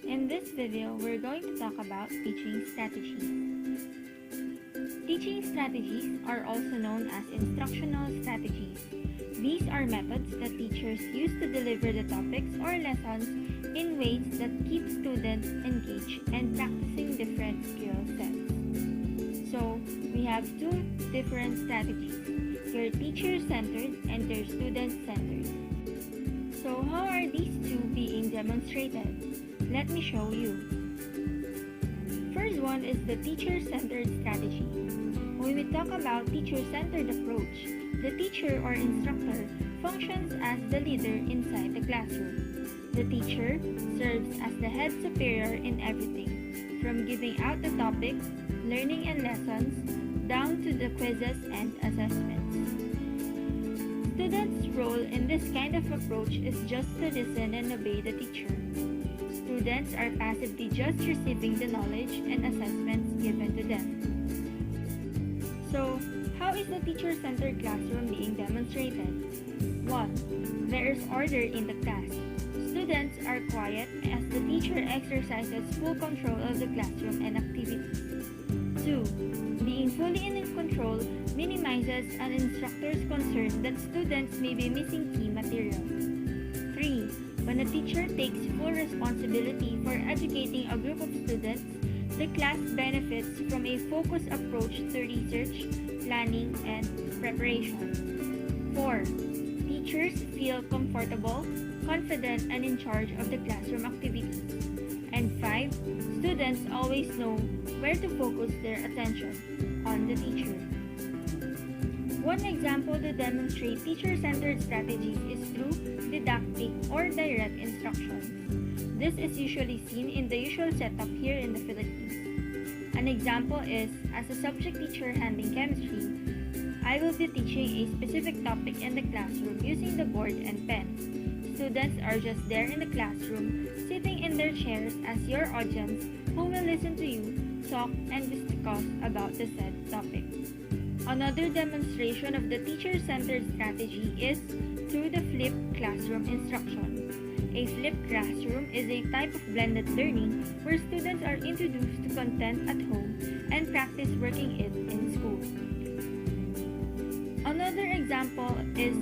In this video, we're going to talk about teaching strategies. Teaching strategies are also known as instructional strategies. These are methods that teachers use to deliver the topics or lessons in ways that keep students engaged and practicing different skill sets. So, we have two different strategies. Your teacher-centered and your student-centered. So how are these two being demonstrated? Let me show you. First one is the teacher-centered strategy. When we talk about teacher-centered approach, the teacher or instructor functions as the leader inside the classroom. The teacher serves as the head superior in everything, from giving out the topics, learning and lessons, down to the quizzes and assessments. Students' role in this kind of approach is just to listen and obey the teacher. Students are passively just receiving the knowledge and assessments given to them. So, how is the teacher-centered classroom being demonstrated? 1. There is order in the class. Students are quiet as the teacher exercises full control of the classroom and activities. 2. Being fully in control minimizes an instructor's concern that students may be missing key material. 3. When a teacher takes full responsibility for educating a group of students, the class benefits from a focused approach to research, planning, and preparation. 4. Teachers feel comfortable, confident, and in charge of the classroom activities. And 5. Students always know where to focus their attention on the teacher. One example to demonstrate teacher-centered strategies is through didactic or direct instructions. This is usually seen in the usual setup here in the Philippines. An example is, as a subject teacher handling chemistry, I will be teaching a specific topic in the classroom using the board and pen. Students are just there in the classroom, sitting in their chairs as your audience who will listen to you talk and discuss about the said topic. Another demonstration of the teacher-centered strategy is through the flipped classroom instruction. A flipped classroom is a type of blended learning where students are introduced to content at home and practice working it in school. Another example is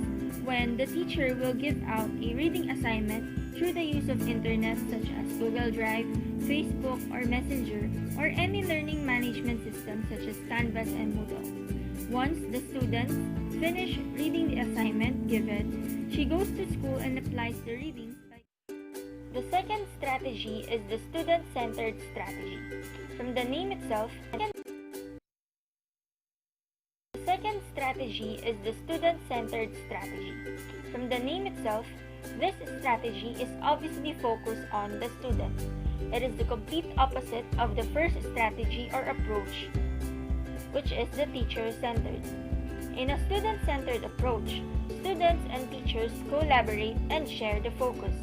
when the teacher will give out a reading assignment through the use of internet such as Google Drive, Facebook, or Messenger, or any learning management system such as Canvas and Moodle. Once the students finish reading the assignment given, she goes to school and applies the readings. The second strategy is the student-centered strategy. From the name itself, the second strategy is the student-centered strategy. From the name itself, this strategy is obviously focused on the student. It is the complete opposite of the first strategy or approach, which is the teacher-centered. In a student-centered approach, students and teachers collaborate and share the focus.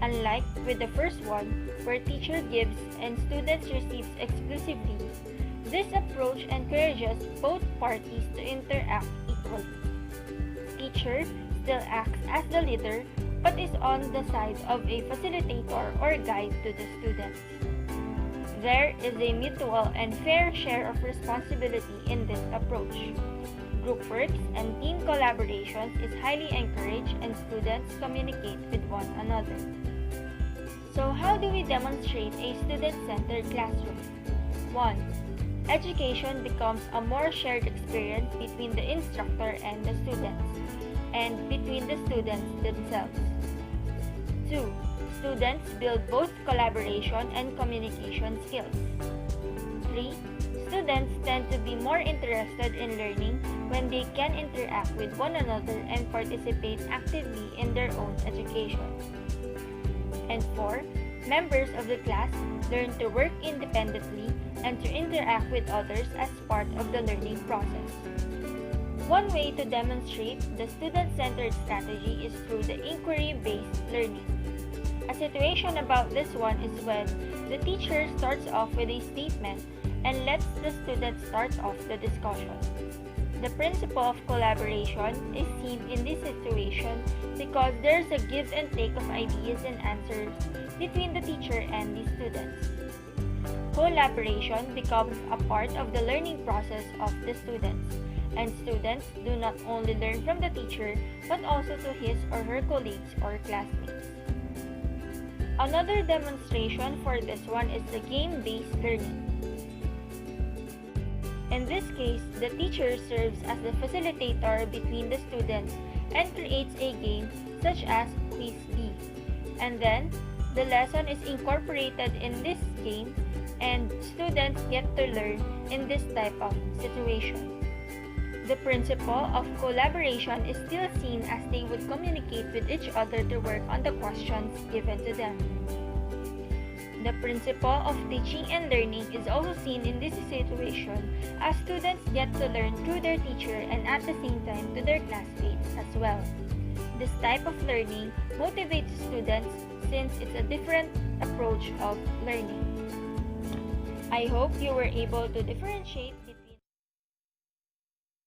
Unlike with the first one, where teacher gives and students receives exclusively, this approach encourages both parties to interact equally. Teacher still acts as the leader, but is on the side of a facilitator or guide to the students. There is a mutual and fair share of responsibility in this approach. Group works and team collaborations is highly encouraged and students communicate with one another. So how do we demonstrate a student-centered classroom? 1. Education becomes a more shared experience between the instructor and the students, and between the students themselves. 2. Students build both collaboration and communication skills. 3. Students tend to be more interested in learning when they can interact with one another and participate actively in their own education. And 4. Members of the class learn to work independently and to interact with others as part of the learning process. One way to demonstrate the student-centered strategy is through the inquiry-based learning. A situation about this one is when the teacher starts off with a statement and lets the student start off the discussion. The principle of collaboration is seen in this situation because there is a give and take of ideas and answers between the teacher and the students. Collaboration becomes a part of the learning process of the students, and students do not only learn from the teacher but also to his or her colleagues or classmates. Another demonstration for this one is the game-based learning. In this case, the teacher serves as the facilitator between the students and creates a game such as Quiz B. And then, the lesson is incorporated in this game and students get to learn in this type of situation. The principle of collaboration is still seen as they would communicate with each other to work on the questions given to them. The principle of teaching and learning is also seen in this situation as students get to learn through their teacher and at the same time to their classmates as well. This type of learning motivates students since it's a different approach of learning. I hope you were able to differentiate between